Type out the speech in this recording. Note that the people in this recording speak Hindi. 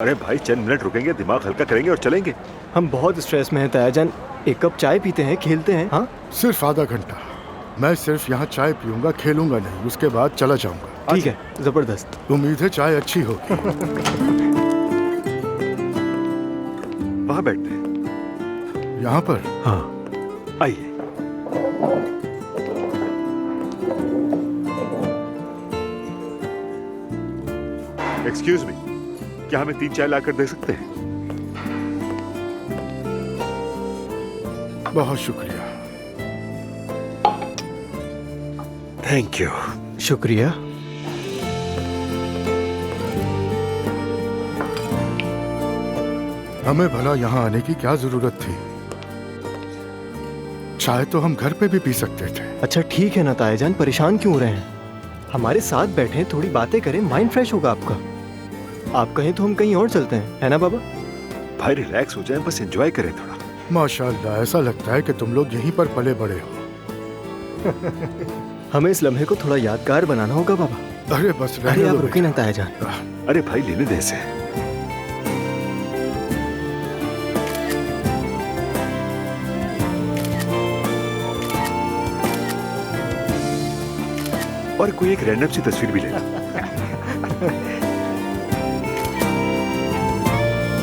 अरे भाई चंद मिनट रुकेंगे, दिमाग हल्का करेंगे और चलेंगे। हम बहुत स्ट्रेस में हैं तायाजान। एक कप चाय पीते हैं, खेलते हैं। हाँ सिर्फ आधा घंटा। मैं सिर्फ यहाँ चाय पीऊंगा, खेलूंगा नहीं, उसके बाद चला जाऊंगा। ठीक है, जबरदस्त। उम्मीद है चाय अच्छी होगी। वहां बैठते हैं। यहाँ पर हाँ आइए। एक्सक्यूज मी, क्या हमें 3 चाय लाकर दे सकते हैं? बहुत शुक्रिया। Thank you. शुक्रिया। हमें भला यहाँ आने की क्या जरूरत थी? चाय तो हम घर पे भी पी सकते थे। अच्छा ठीक है ना तायाजान, परेशान क्यों हो रहे हैं? हमारे साथ बैठे, थोड़ी बातें करें, माइंड फ्रेश होगा आपका। आप कहें तो हम कहीं और चलते हैं, है ना बाबा? भाई रिलैक्स हो जाए, बस एंजॉय करें थोड़ा। माशाल्लाह, ऐसा लगता है कि तुम लोग यहीं पर पले बड़े हो। हमें इस लम्हे को थोड़ा यादगार बनाना होगा बाबा। अरे बस अरे रहने आप दो रुके बेटा। ना तायाजान। अरे भाई लेने दे इसे। और कोई एक रैंडम सी तस्वीर भी ले लो।